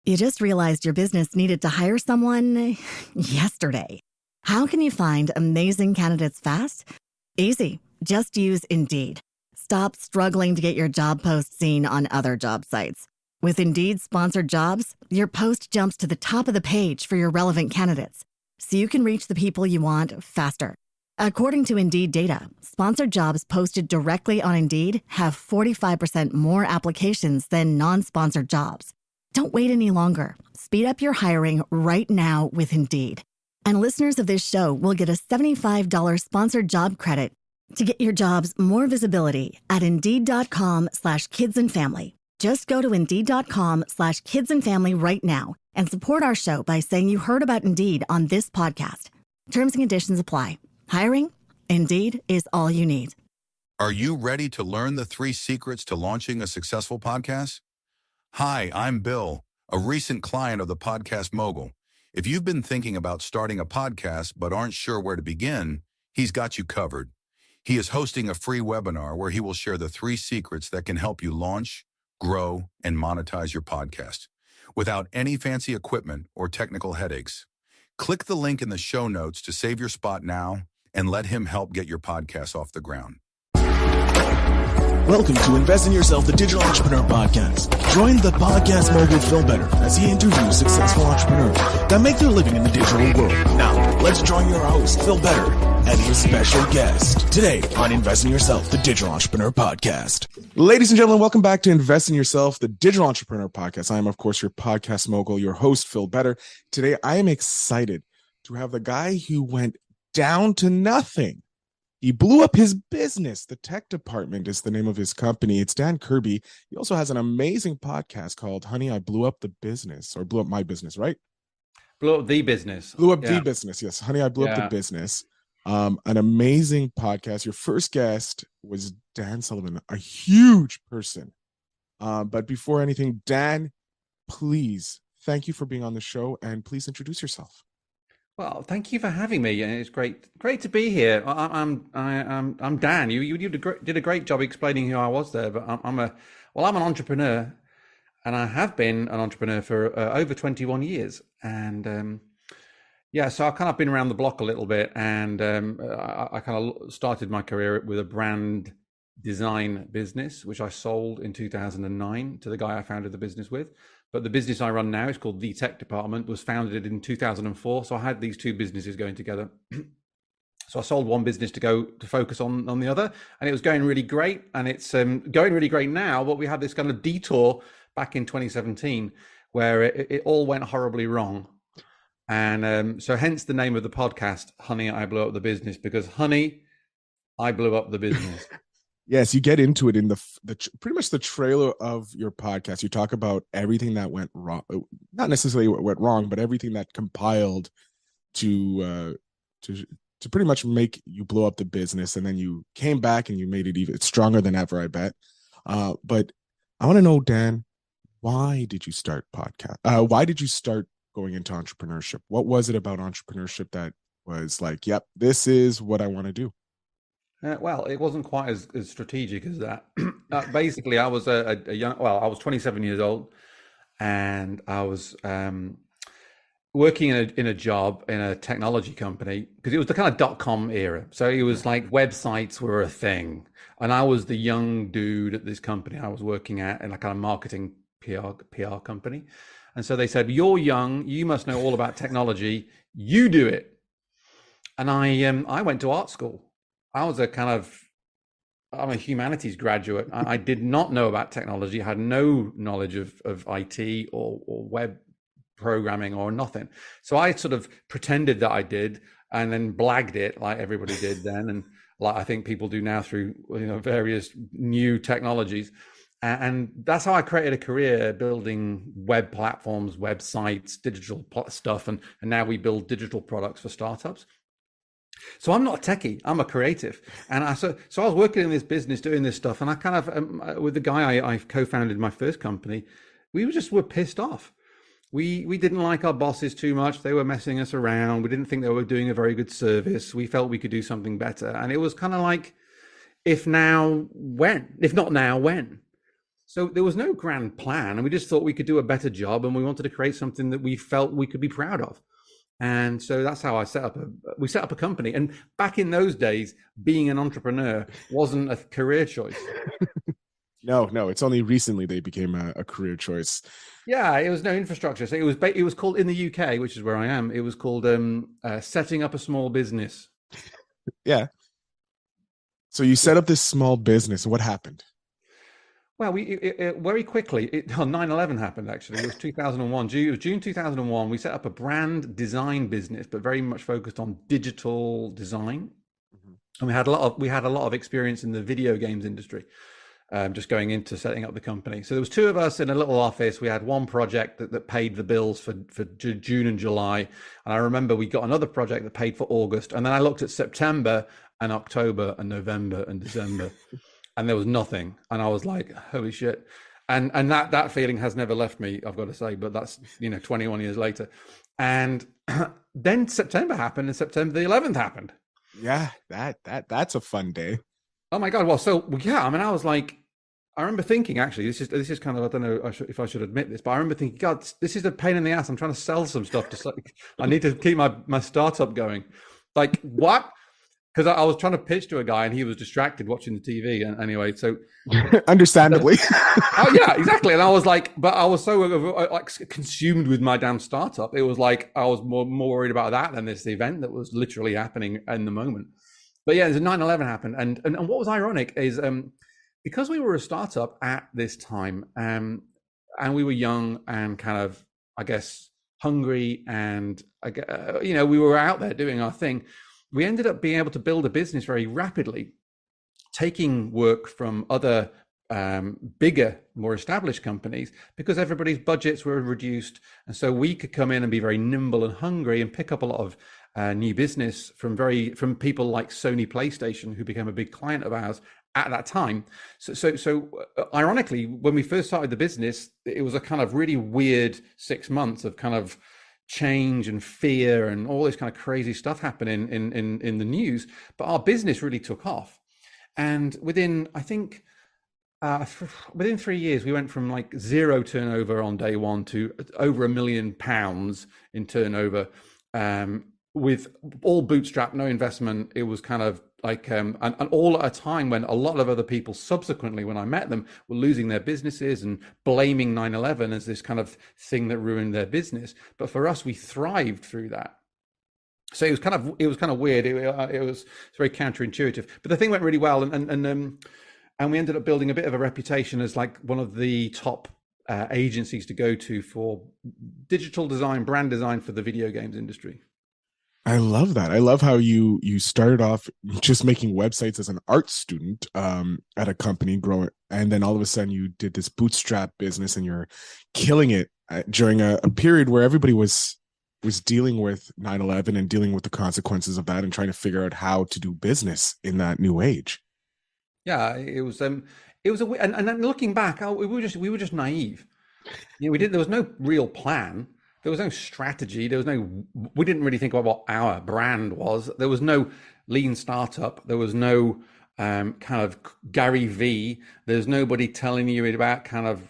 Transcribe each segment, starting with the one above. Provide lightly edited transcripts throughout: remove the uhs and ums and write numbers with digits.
You just realized your business needed to hire someone yesterday. How can you find amazing candidates fast? Easy. Just use Indeed. Stop struggling to get your job post seen on other job sites. With Indeed sponsored jobs, your post jumps to the top of the page for your relevant candidates, so you can reach the people you want faster. According to Indeed data, sponsored jobs posted directly on Indeed have 45% more applications than non-sponsored jobs. Don't wait any longer. Speed up your hiring right now with Indeed. And listeners of this show will get a $75 sponsored job credit to get your jobs more visibility at Indeed.com/kidsandfamily. Just go to Indeed.com/kidsandfamily right now and support our show by saying you heard about Indeed on this podcast. Terms and conditions apply. Hiring? Indeed is all you need. Are you ready to learn the 3 secrets to launching a successful podcast? Hi, I'm Bill, a recent client of the Podcast Mogul. If you've been thinking about starting a podcast but aren't sure where to begin, he's got you covered. He is hosting a free webinar where he will share the 3 secrets that can help you launch, grow, and monetize your podcast without any fancy equipment or technical headaches. Click the link in the show notes to save your spot now and let him help get your podcast off the ground. Welcome to Invest in Yourself, the Digital Entrepreneur Podcast. Join the Podcast Mogul Phil Better as he interviews successful entrepreneurs that make their living in the digital world. Now, let's join your host, Phil Better, and his special guest today on Invest in Yourself, the Digital Entrepreneur Podcast. Ladies and gentlemen, welcome back to Invest in Yourself, the Digital Entrepreneur Podcast. I am, of course, your podcast mogul, your host, Phil Better. Today, I am excited to have the guy who went down to nothing. He blew up his business. The Tech Department is the name of his company. It's Dan Kirby. He also has an amazing podcast called Honey, I Blew Up the Business, or Blew Up My Business, right? Blew Up the Business. Blew Up the Business, yes. Honey, I Blew Up the Business. An amazing podcast. Your first guest was Dan Sullivan, a huge person. But before anything, Dan, please, thank you for being on the show, and please introduce yourself. Well, thank you for having me. It's great to be here. I'm Dan. You did a great job explaining who I was there. But I'm an entrepreneur, and I have been an entrepreneur for over 21 years. And so I've kind of been around the block a little bit, and I kind of started my career with a brand design business, which I sold in 2009 to the guy I founded the business with. But the business I run now is called the Tech Department, was founded in 2004. So I had these 2 businesses going together. So I sold one business to focus on the other, and it was going really great. And it's going really great now, but we had this kind of detour back in 2017 where it all went horribly wrong. And so hence the name of the podcast, Honey, I Blew Up the Business, because honey, I blew up the business. Yes, you get into it in the pretty much the trailer of your podcast. You talk about everything that went wrong, not necessarily what went wrong, but everything that compiled to pretty much make you blow up the business. And then you came back and you made it even stronger than ever, I bet. But I want to know, Dan, why did you start podcast? Why did you start going into entrepreneurship? What was it about entrepreneurship that was like, yep, this is what I want to do? Well, it wasn't quite as strategic as that. Basically, I was I was 27 years old, and I was working in a job in a technology company, because it was the kind of .com era. So it was like websites were a thing, and I was the young dude at this company I was working at, in a kind of marketing PR company. And so they said, "You're young, you must know all about technology. You do it." And I went to art school. I'm a humanities graduate. I did not know about technology. I had no knowledge of IT or web programming or nothing. So I sort of pretended that I did, and then blagged it like everybody did then, and like I think people do now through various new technologies. And that's how I created a career building web platforms, websites, digital stuff, and now we build digital products for startups. So I'm not a techie, I'm a creative. And so I was working in this business doing this stuff, and I kind of, with the guy I co-founded my first company, we were pissed off. We didn't like our bosses too much. They were messing us around. We didn't think they were doing a very good service. We felt we could do something better. And it was kind of like, if now, when? If not now, when? So there was no grand plan, and we just thought we could do a better job, and we wanted to create something that we felt we could be proud of. And so that's how we set up a company. And back in those days, being an entrepreneur wasn't a career choice. No, it's only recently they became a career choice. Yeah, it was no infrastructure. So it was called, in the UK, which is where I am, it was called setting up a small business. Yeah. So you set up this small business. What happened? Well, very quickly, 9/11 happened, actually. It was 2001, June 2001. We set up a brand design business, but very much focused on digital design. And we had a lot of experience in the video games industry, just going into setting up the company. So there was two of us in a little office. We had one project that paid the bills for June and July. And I remember we got another project that paid for August. And then I looked at September and October and November and December. And there was nothing. And I was like, holy shit. And that feeling has never left me, I've got to say, but that's, 21 years later. And then September happened, and September the 11th happened. Yeah, that's a fun day. Oh my God. Well, so yeah, I mean, I was like, I remember thinking, actually, this is kind of, I don't know if I should admit this, but I remember thinking, God, this is a pain in the ass. I'm trying to sell some stuff. I need to keep my startup going. Like, what? Because I was trying to pitch to a guy and he was distracted watching the TV. And anyway, so understandably. Oh yeah, exactly. And I was like, but I was so like consumed with my damn startup. It was like I was more worried about that than this event that was literally happening in the moment. But yeah, 9/11 happened, and what was ironic is because we were a startup at this time, and we were young and kind of, I guess, hungry, and we were out there doing our thing. We ended up being able to build a business very rapidly, taking work from other bigger, more established companies, because everybody's budgets were reduced. And so we could come in and be very nimble and hungry and pick up a lot of new business from people like Sony PlayStation, who became a big client of ours at that time. So ironically, when we first started the business, it was a kind of really weird 6 months of kind of change and fear and all this kind of crazy stuff happening in the news. But our business really took off. And within 3 years, we went from like zero turnover on day one to over £1 million in turnover, with all bootstrapped, no investment. It was kind of like, and all at a time when a lot of other people subsequently, when I met them, were losing their businesses and blaming 9/11 as this kind of thing that ruined their business. But for us, we thrived through that. So it was kind of weird. It was very counterintuitive, but the thing went really well, and we ended up building a bit of a reputation as like one of the top agencies to go to for digital design, brand design for the video games industry. I love that. I love how you started off just making websites as an art student at a company, growing, and then all of a sudden you did this bootstrap business, and you're killing it during a period where everybody was dealing with 9/11 and dealing with the consequences of that, and trying to figure out how to do business in that new age. Yeah, it was and then looking back, we were just naive. There was no real plan. There was no strategy. We didn't really think about what our brand was. There was no lean startup. There was no kind of Gary V. There's nobody telling you about kind of,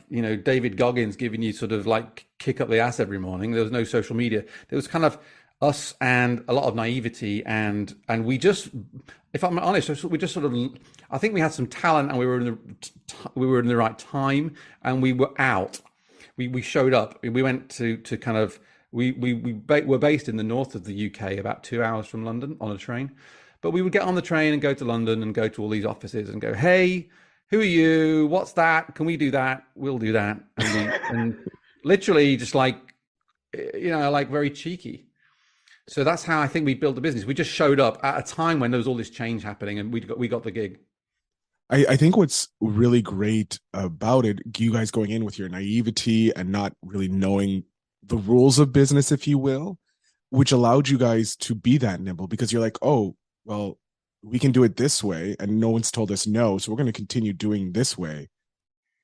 David Goggins giving you sort of like kick up the ass every morning. There was no social media. There was kind of us and a lot of naivety, and we just, if I'm honest, we just sort of, I think we had some talent, and we were in the right time, and we were out. We showed up. We went to kind of, we were based in the north of the UK, about 2 hours from London on a train. But we would get on the train and go to London and go to all these offices and go, hey, who are you? What's that? Can we do that? We'll do that. And literally just like, like very cheeky. So that's how I think we built the business. We just showed up at a time when there was all this change happening, and we got the gig. I think what's really great about it, you guys going in with your naivety and not really knowing the rules of business, if you will, which allowed you guys to be that nimble, because you're like, oh, well, we can do it this way, and no one's told us no, so we're going to continue doing this way.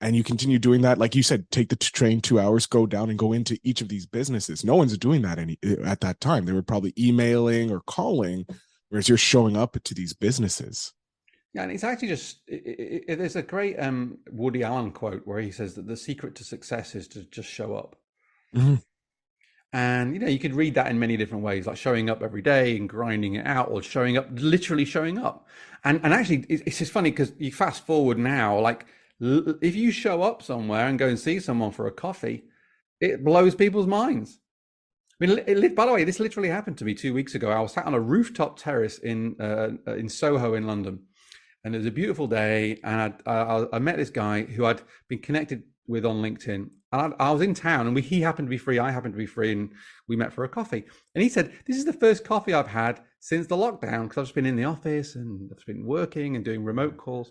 And you continue doing that. Like you said, take the train 2 hours, go down and go into each of these businesses. No one's doing that at that time. They were probably emailing or calling, whereas you're showing up to these businesses. Yeah, and it's actually just there's a great Woody Allen quote where he says that the secret to success is to just show up. Mhm. And you could read that in many different ways, like showing up every day and grinding it out, or showing up, literally showing up. And actually, it's just funny because you fast forward now, like if you show up somewhere and go and see someone for a coffee, it blows people's minds. I mean, by the way, this literally happened to me 2 weeks ago. I was sat on a rooftop terrace in Soho in London, and it was a beautiful day. And I met this guy who I'd been connected with on LinkedIn. And I was in town, and he happened to be free. I happened to be free, and we met for a coffee. And he said, "This is the first coffee I've had since the lockdown, because I've just been in the office and I've been working and doing remote calls."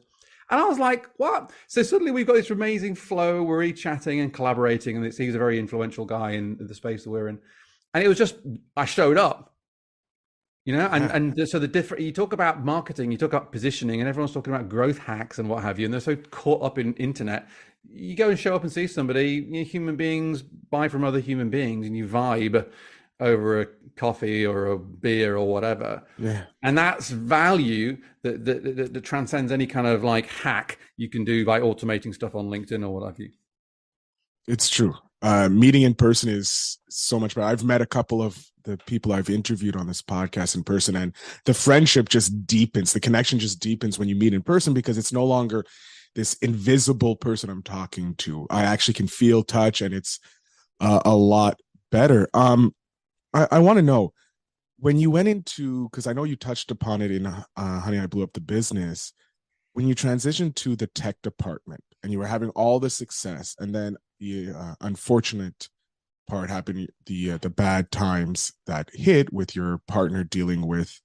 And I was like, "What?" So suddenly we've got this amazing flow. We're chatting and collaborating, and he's a very influential guy in the space that we're in. And it was just, I showed up, and so the different, you talk about marketing, you talk about positioning, and everyone's talking about growth hacks and what have you, and they're so caught up in internet. You go and show up and see somebody, human beings buy from other human beings, and you vibe over a coffee or a beer or whatever. Yeah. And that's value that transcends any kind of like hack you can do by automating stuff on LinkedIn or what have you. It's true. Meeting in person is so much better. I've met a couple of the people I've interviewed on this podcast in person, and the friendship just deepens. The connection just deepens when you meet in person, because it's no longer this invisible person I'm talking to. I actually can feel, touch, and it's a lot better. I want to know, when you went into, because I know you touched upon it in Honey, I Blew Up the Business, when you transitioned to the tech department and you were having all the success, and then the unfortunate part happened, the bad times that hit with your partner dealing with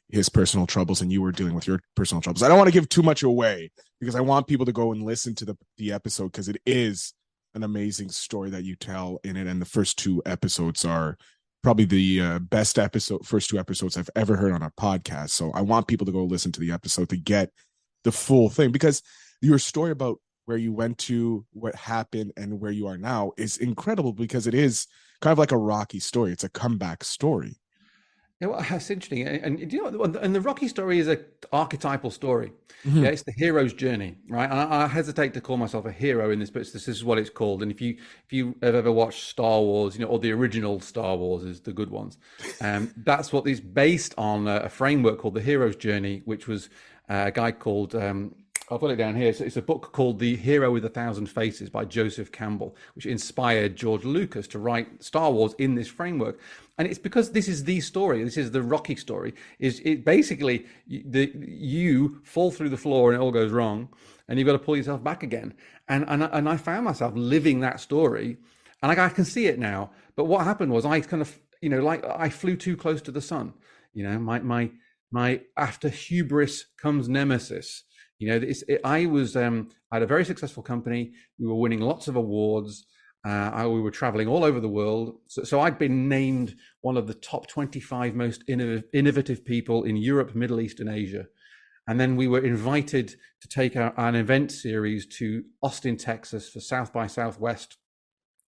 his personal troubles, and you were dealing with your personal troubles. I don't want to give too much away, because I want people to go and listen to the episode, because it is an amazing story that you tell in it. And the first 2 episodes are probably the best first 2 episodes I've ever heard on a podcast. So I want people to go listen to the episode to get the full thing, because your story about where you went to, what happened, and where you are now is incredible, because it is kind of like a Rocky story. It's a comeback story. Yeah, well, that's interesting. And you know, and the Rocky story is an archetypal story. Mm-hmm. Yeah, it's the hero's journey, right? And I hesitate to call myself a hero in this, but this is what it's called. And if you have ever watched Star Wars, or the original Star Wars is the good ones, that's what is based on, a framework called the hero's journey, which was a guy called, I'll put it down here. So it's a book called The Hero with 1,000 Faces by Joseph Campbell, which inspired George Lucas to write Star Wars in this framework. And it's because this is the story. This is the Rocky story. Is it basically you fall through the floor and it all goes wrong, and you've got to pull yourself back again. And I found myself living that story, and I can see it now. But what happened was I kind of, like I flew too close to the sun. My after hubris comes nemesis. I had a very successful company. We were winning lots of awards. We were traveling all over the world. So I'd been named one of the top 25 most innovative people in Europe, Middle East, and Asia. And then we were invited to take an event series to Austin, Texas for South by Southwest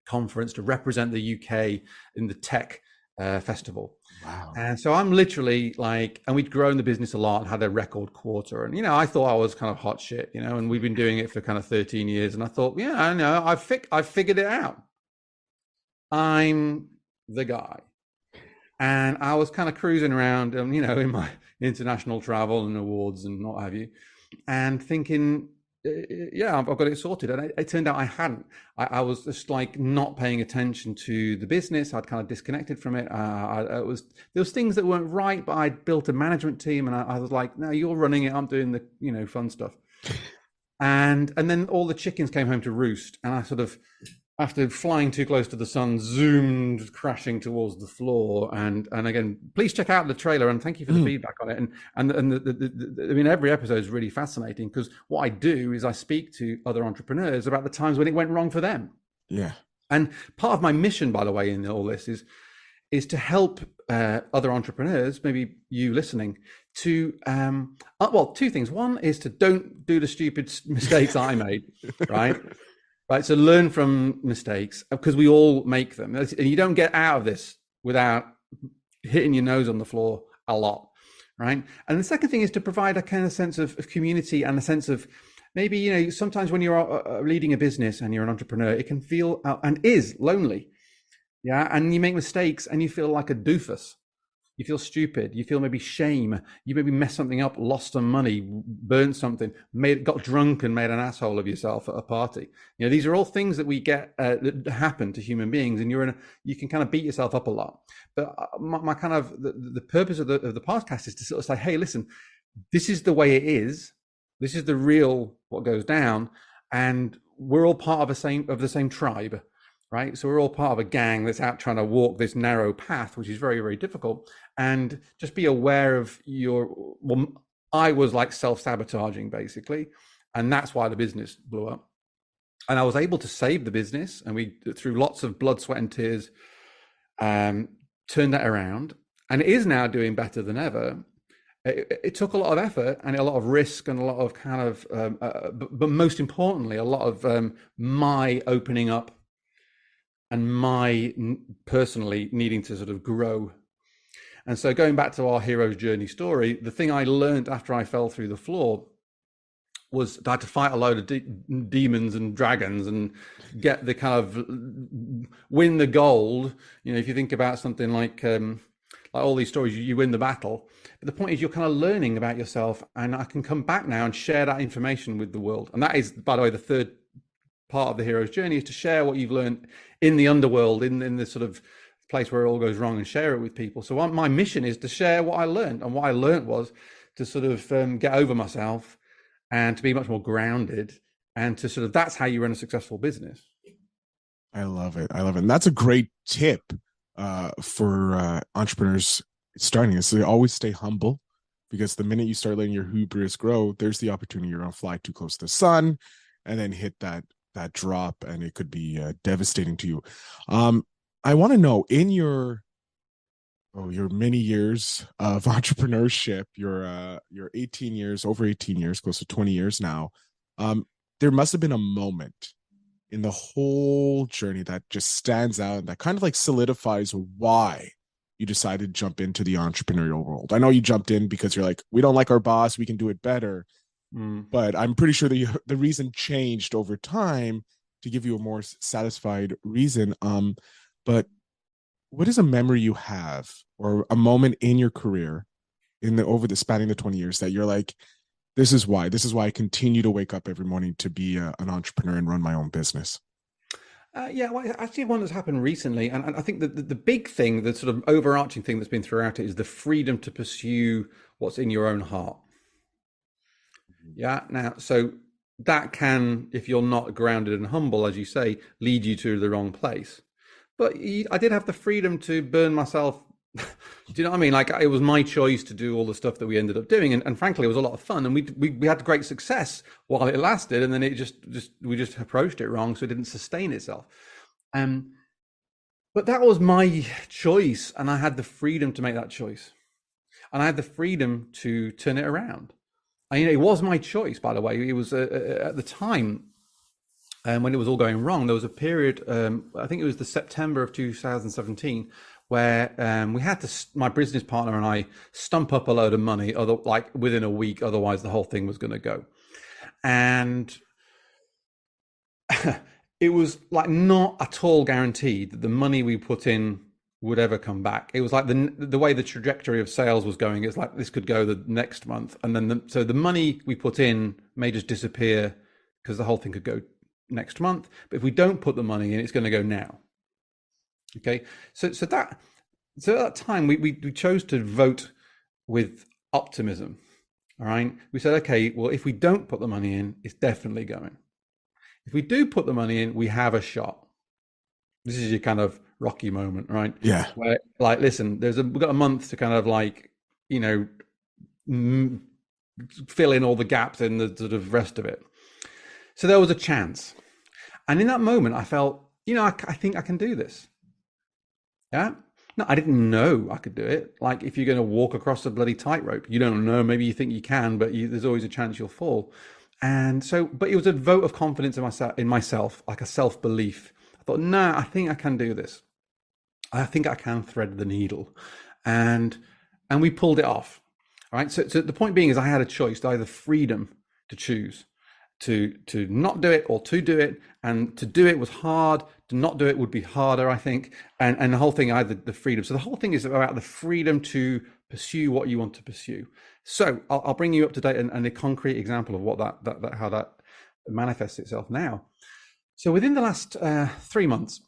conference to represent the UK in the tech festival. Wow. And so I'm literally and we'd grown the business a lot and had a record quarter. And, I thought I was kind of hot shit, and we've been doing it for kind of 13 years. And I thought, yeah, I know, I've figured it out. I'm the guy. And I was kind of cruising around, in my international travel and awards and what have you, and thinking, yeah, I've got it sorted. And it turned out I hadn't. I was just not paying attention to the business. I'd kind of disconnected from it. There was things that weren't right, but I'd built a management team, and I was like, no, you're running it. I'm doing the fun stuff. And then all the chickens came home to roost, and I sort of, after flying too close to the sun, zoomed crashing towards the floor. And again, please check out the trailer, and thank you for the feedback on it. And every episode is really fascinating, because what I do is I speak to other entrepreneurs about the times when it went wrong for them. Yeah. And part of my mission, by the way, in all this is to help other entrepreneurs, maybe you listening, to two things. One is to don't do the stupid mistakes I made, right? Right, so learn from mistakes, because we all make them. And you don't get out of this without hitting your nose on the floor a lot. right? And the second thing is to provide a kind of sense of community and a sense of maybe, you know, sometimes when you're leading a business and you're an entrepreneur, it can feel and is lonely. Yeah. And you make mistakes and you feel like a doofus. You feel stupid. You feel maybe shame. You maybe messed something up, lost some money, burned something, got drunk and made an asshole of yourself at a party. You know, these are all things that we get that happen to human beings, and you can kind of beat yourself up a lot. But my kind of the purpose of the podcast is to sort of say, hey, listen, this is the way it is. This is the real what goes down, and we're all part of the same tribe. Right. So we're all part of a gang that's out trying to walk this narrow path, which is very, very difficult. And just be aware of I was like self-sabotaging basically. And that's why the business blew up. And I was able to save the business. And we, through lots of blood, sweat and tears, turned that around. And it is now doing better than ever. It took a lot of effort and a lot of risk and a lot of kind of, but most importantly, a lot of my opening up and my personally needing to sort of grow. And so going back to our hero's journey story, the thing I learned after I fell through the floor was I had to fight a load of demons and dragons and get the kind of win the gold. You know, if you think about something like all these stories, you win the battle. But the point is you're kind of learning about yourself, and I can come back now and share that information with the world. And that is, by the way, the third part of the hero's journey, is to share what you've learned in the underworld, in the sort of place where it all goes wrong, and share it with people. So my mission is to share what I learned, and what I learned was to sort of get over myself and to be much more grounded, and to sort of, that's how you run a successful business. I love it. And that's a great tip for entrepreneurs starting this. So always stay humble, because the minute you start letting your hubris grow, there's the opportunity you're going to fly too close to the sun and then hit that drop, and it could be devastating to you. I want to know, in your many years of entrepreneurship, your 18 years, over 18 years, close to 20 years now, there must have been a moment in the whole journey that just stands out and that kind of like solidifies why you decided to jump into the entrepreneurial world. I know you jumped in because you're like, we don't like our boss, we can do it better. But I'm pretty sure that the reason changed over time to give you a more satisfied reason. But what is a memory you have, or a moment in your career over the spanning the 20 years that you're like, this is why I continue to wake up every morning to be an entrepreneur and run my own business? Well, actually one that's happened recently. And I think that the big thing, the sort of overarching thing that's been throughout it, is the freedom to pursue what's in your own heart. Yeah. Now, so that can, if you're not grounded and humble, as you say, lead you to the wrong place. But I did have the freedom to burn myself. Do you know what I mean? Like, it was my choice to do all the stuff that we ended up doing. And frankly, it was a lot of fun. And we had great success while it lasted. And then it we just approached it wrong. So it didn't sustain itself. But that was my choice. And I had the freedom to make that choice. And I had the freedom to turn it around. It was my choice, by the way. It was at the time when it was all going wrong, there was a period, I think it was the September of 2017, where we had to, my business partner and I, stump up a load of money, like within a week, otherwise the whole thing was going to go. And it was like not at all guaranteed that the money we put in would ever come back. It was like the way the trajectory of sales was going, it's like this could go the next month. And then so the money we put in may just disappear because the whole thing could go next month. But if we don't put the money in, it's going to go now. Okay. So at that time, we chose to vote with optimism. All right. We said, okay, well, if we don't put the money in, it's definitely going. If we do put the money in, we have a shot. This is your kind of Rocky moment, right? Yeah. Where, like, listen, we've got a month to kind of like, fill in all the gaps in the sort of rest of it. So there was a chance. And in that moment, I felt, I think I can do this. Yeah. No, I didn't know I could do it. Like, if you're going to walk across a bloody tightrope, you don't know. Maybe you think you can, but there's always a chance you'll fall. And so, but it was a vote of confidence in myself, like a self-belief. I thought, no, I think I can do this. I think I can thread the needle. And we pulled it off. All right. So the point being is I had a choice, either freedom to choose to not do it or to do it. And to do it was hard. To not do it would be harder, I think. And the whole thing, I had the freedom. So the whole thing is about the freedom to pursue what you want to pursue. So I'll bring you up to date and a concrete example of what how that manifests itself now. So within the last 3 months,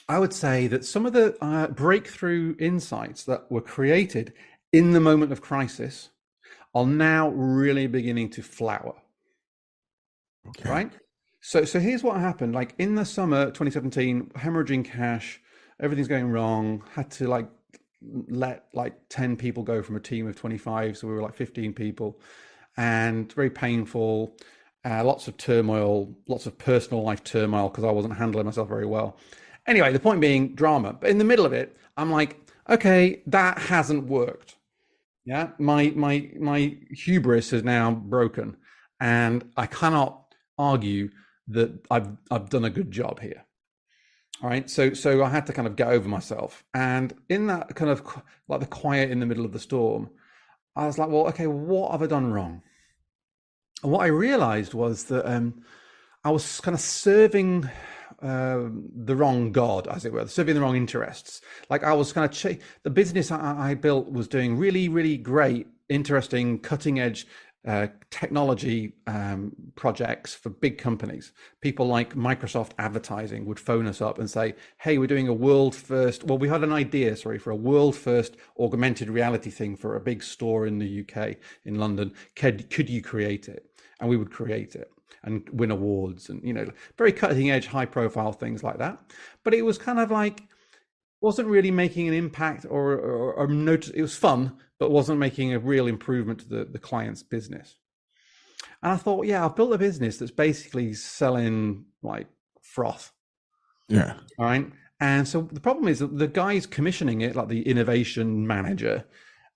I would say that some of the breakthrough insights that were created in the moment of crisis are now really beginning to flower. Okay. Right? So here's what happened. Like in the summer 2017, hemorrhaging cash, everything's going wrong, had to like let like 10 people go from a team of 25. So we were like 15 people, and very painful, lots of turmoil, lots of personal life turmoil because I wasn't handling myself very well. Anyway, the point being drama. But in the middle of it, I'm like, okay, that hasn't worked. Yeah, my hubris is now broken, and I cannot argue that I've done a good job here. All right, so I had to kind of get over myself, and in that kind of like the quiet in the middle of the storm, I was like, well, okay, what have I done wrong? And what I realized was that I was kind of serving the wrong God, as it were, serving the wrong interests. Like I was kind of the business I built was doing really, really great, interesting, cutting edge technology projects for big companies. People like Microsoft Advertising would phone us up and say, hey, we're doing a world first. Well, we had an idea, for a world first augmented reality thing for a big store in the UK, in London. Could you create it? And we would create it and win awards and, very cutting edge, high profile things like that. But it was kind of like, wasn't really making an impact or notice. It was fun, but wasn't making a real improvement to the client's business. And I thought, yeah, I've built a business that's basically selling like froth. Yeah. All right. And so the problem is that the guys commissioning it, like the innovation manager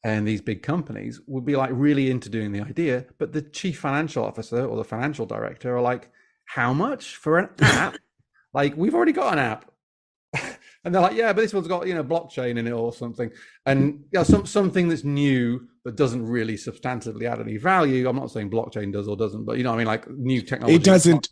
and these big companies, would be like really into doing the idea, but the chief financial officer or the financial director are like, how much for an app? Like, we've already got an app. And they're like, yeah, but this one's got, blockchain in it or something. And something that's new but doesn't really substantively add any value. I'm not saying blockchain does or doesn't, but like new technology.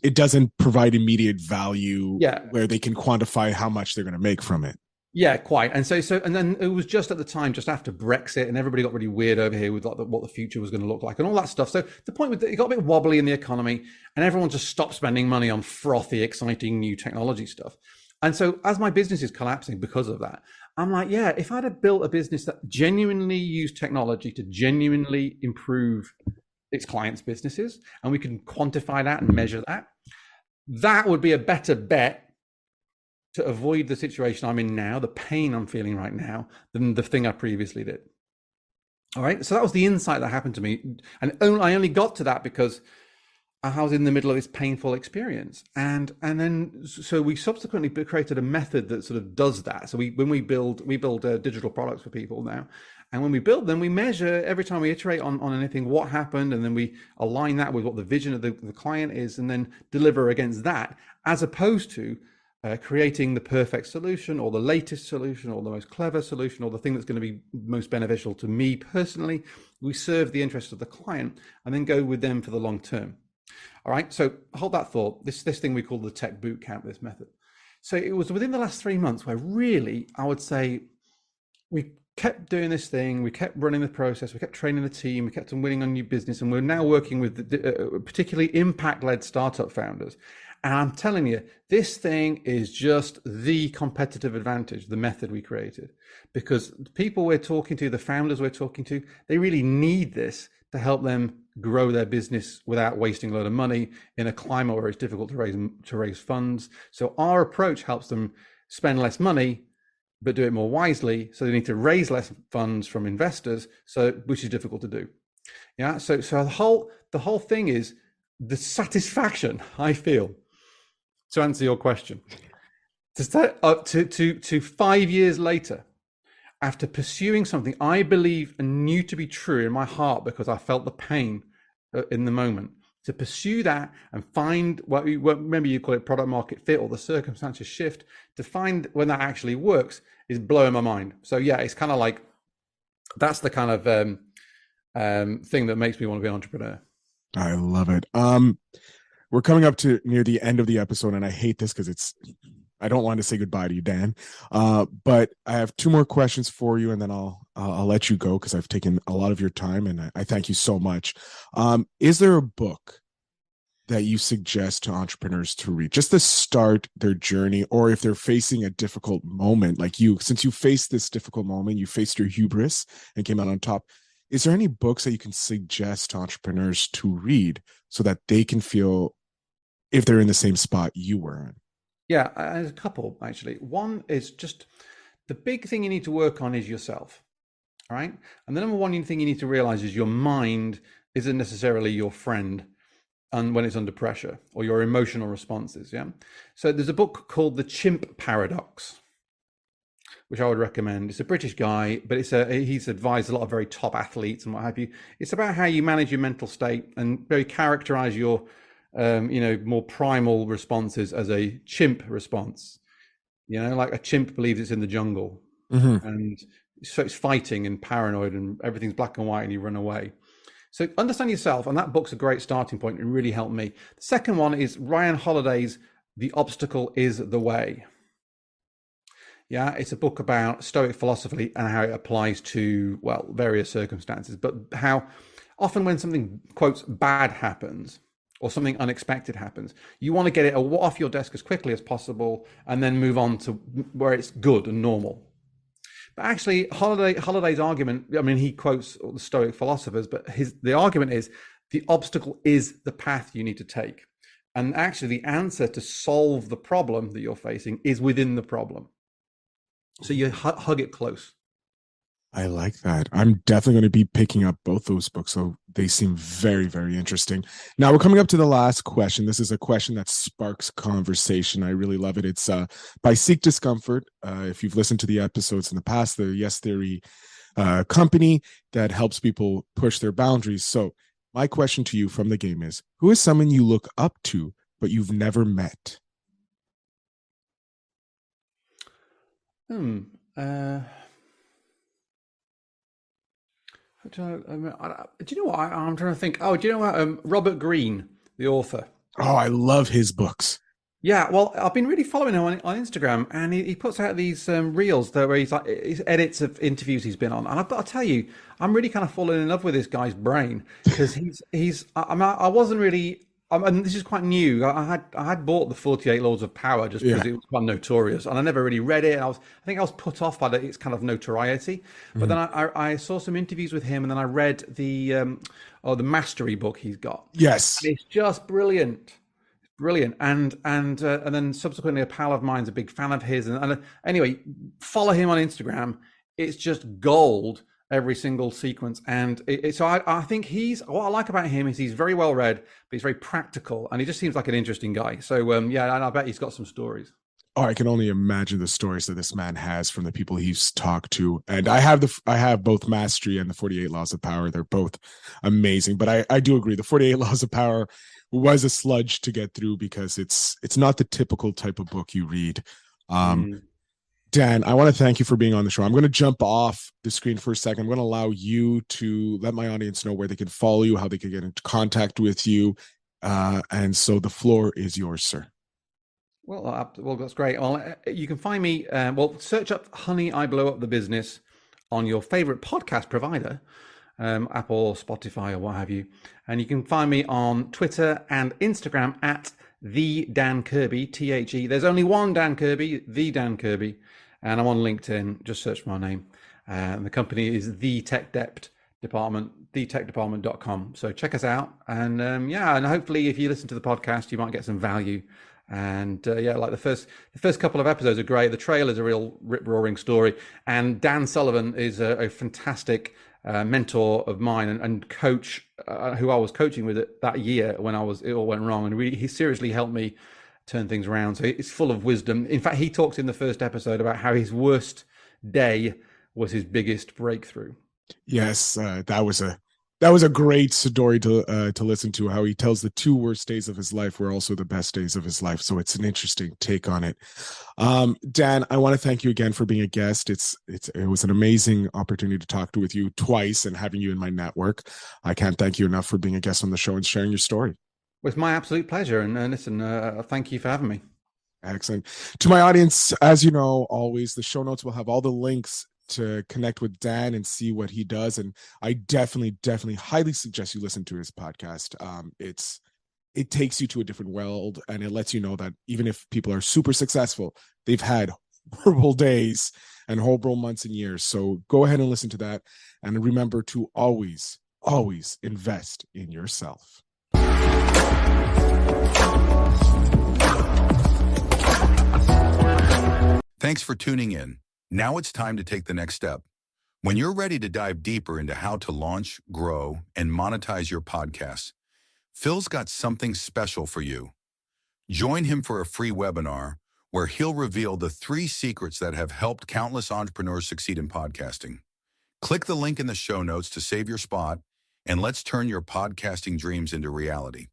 It doesn't provide immediate value, yeah, where they can quantify how much they're going to make from it. Yeah, quite. And and then it was just at the time, just after Brexit, and everybody got really weird over here with like what the future was going to look like and all that stuff. So the point was that it got a bit wobbly in the economy, and everyone just stopped spending money on frothy, exciting new technology stuff. And so as my business is collapsing because of that, I'm like, yeah, if I'd have built a business that genuinely used technology to genuinely improve its clients' businesses, and we can quantify that and measure that, that would be a better bet to avoid the situation I'm in now, the pain I'm feeling right now, than the thing I previously did. All right. So that was the insight that happened to me. And I only got to that because I was in the middle of this painful experience. And then, so we subsequently created a method that sort of does that. So we build digital products for people now. And when we build them, we measure every time we iterate on anything, what happened. And then we align that with what the vision of the client is, and then deliver against that, as opposed to creating the perfect solution or the latest solution or the most clever solution or the thing that's going to be most beneficial to me personally. We serve the interest of the client and then go with them for the long term. All right, so hold that thought. This thing we call the tech boot camp, this method. So it was within the last 3 months where really, I would say, we kept doing this thing, we kept running the process, we kept training the team, we kept on winning on new business, and we're now working with particularly impact-led startup founders. And I'm telling you, this thing is just the competitive advantage, the method we created, because the people we're talking to, the founders we're talking to, they really need this to help them grow their business without wasting a lot of money in a climate where it's difficult to raise funds. So our approach helps them spend less money, but do it more wisely. So they need to raise less funds from investors, which is difficult to do. Yeah. So the whole thing is the satisfaction I feel. To answer your question, to 5 years later, after pursuing something I believe and knew to be true in my heart because I felt the pain in the moment, to pursue that and find remember you call it product market fit or the circumstances shift, to find when that actually works is blowing my mind. So yeah, it's kind of like, that's the kind of thing that makes me want to be an entrepreneur. I love it. We're coming up to near the end of the episode, and I hate this because I don't want to say goodbye to you, Dan. But I have two more questions for you, and then I'll let you go because I've taken a lot of your time, and I thank you so much. Is there a book that you suggest to entrepreneurs to read just to start their journey, or if they're facing a difficult moment, like you, since you faced this difficult moment, you faced your hubris and came out on top? Is there any books that you can suggest to entrepreneurs to read so that they can feel if they're in the same spot you were in? Yeah, there's a couple, actually. One is just the big thing you need to work on is yourself. All right. And the number one thing you need to realize is your mind isn't necessarily your friend and when it's under pressure, or your emotional responses. Yeah. So there's a book called The Chimp Paradox, which I would recommend. It's a British guy, but he's advised a lot of very top athletes and what have you. It's about how you manage your mental state and very characterize your more primal responses as a chimp response. Like a chimp believes it's in the jungle, and so it's fighting and paranoid and everything's black and white and you run away. So understand yourself, and that book's a great starting point and really helped me. The second one is Ryan Holiday's The Obstacle is the Way. Yeah, it's a book about Stoic philosophy and how it applies to, various circumstances, but how often when something, quotes, bad happens, or something unexpected happens, you want to get it off your desk as quickly as possible and then move on to where it's good and normal. But actually, Holiday's argument, he quotes the Stoic philosophers, but the argument is the obstacle is the path you need to take. And actually, the answer to solve the problem that you're facing is within the problem. So you hug it close. I like that. I'm definitely going to be picking up both those books. So they seem very, very interesting. Now we're coming up to the last question. This is a question that sparks conversation. I really love it. It's by Seek Discomfort. If you've listened to the episodes in the past, the Yes Theory company that helps people push their boundaries. So my question to you from the game is, who is someone you look up to, but you've never met? Do you know what? I'm trying to think. Oh, do you know what? Robert Greene, the author. Oh, I love his books. Yeah, well, I've been really following him on Instagram, and he puts out these reels where he's edits of interviews he's been on. And I've got to tell you, I'm really kind of falling in love with this guy's brain because I wasn't really. And this is quite new. I had bought the 48 Laws of Power just because it was quite notorious, and I never really read it. I think I was put off by its kind of notoriety. But then I saw some interviews with him, and then I read the Mastery book he's got. Yes, and it's just brilliant, And then subsequently, a pal of mine's a big fan of his. And anyway, follow him on Instagram. It's just gold. Every single sequence. And so I think what I like about him is he's very well read, but he's very practical, and he just seems like an interesting guy. So and I bet he's got some stories. Oh, I can only imagine the stories that this man has from the people he's talked to. And I have both Mastery and the 48 Laws of Power. They're both amazing, but I do agree. The 48 Laws of Power was a sludge to get through because it's not the typical type of book you read. Dan, I want to thank you for being on the show. I'm going to jump off the screen for a second. I'm going to allow you to let my audience know where they can follow you, how they can get in contact with you. And so the floor is yours, sir. Well, that's great. Well, you can find me, search up Honey, I Blow Up the Business on your favorite podcast provider, Apple, Spotify, or what have you. And you can find me on Twitter and Instagram at the Dan Kirby, THE. There's only one Dan Kirby, the Dan Kirby. And I'm on LinkedIn. Just search for my name. And the company is the Tech Dept department, thetechdepartment.com. So check us out. And and hopefully if you listen to the podcast, you might get some value. And like the first couple of episodes are great. The trailer is a real rip-roaring story. And Dan Sullivan is a fantastic mentor of mine and coach who I was coaching with it that year when it all went wrong. And he seriously helped me turn things around. So it's full of wisdom. In fact, he talks in the first episode about how his worst day was his biggest breakthrough. Yes, that was a That was a great story to listen to. How he tells the two worst days of his life were also the best days of his life. So it's an interesting take on it. Dan, I want to thank you again for being a guest. It was an amazing opportunity to talk with you twice and having you in my network. I can't thank you enough for being a guest on the show and sharing your story. Well, it's my absolute pleasure. And listen, thank you for having me. Excellent. To my audience, as you know, always the show notes will have all the links to connect with Dan and see what he does. And I definitely highly suggest you listen to his podcast. It takes you to a different world, and it lets you know that even if people are super successful, they've had horrible days and horrible months and years. So go ahead and listen to that. And remember to always invest in yourself. Thanks for tuning in. Now it's time to take the next step. When you're ready to dive deeper into how to launch, grow, and monetize your podcast, Phil's got something special for you. Join him for a free webinar where he'll reveal the 3 secrets that have helped countless entrepreneurs succeed in podcasting. Click the link in the show notes to save your spot, and let's turn your podcasting dreams into reality.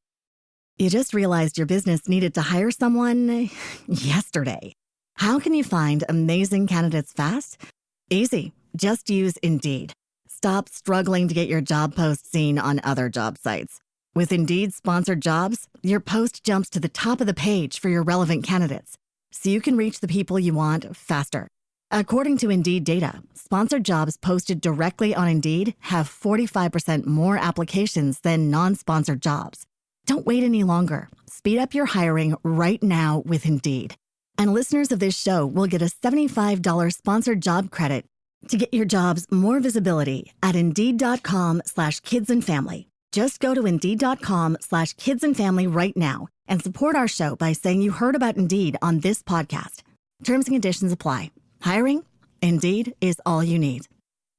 You just realized your business needed to hire someone yesterday. How can you find amazing candidates fast? Easy. Just use Indeed. Stop struggling to get your job post seen on other job sites. With Indeed sponsored jobs, your post jumps to the top of the page for your relevant candidates, so you can reach the people you want faster. According to Indeed data, sponsored jobs posted directly on Indeed have 45% more applications than non-sponsored jobs. Don't wait any longer. Speed up your hiring right now with Indeed. And listeners of this show will get a $75 sponsored job credit to get your jobs more visibility at Indeed.com/kidsandfamily. Just go to Indeed.com/kidsandfamily right now and support our show by saying you heard about Indeed on this podcast. Terms and conditions apply. Hiring? Indeed is all you need.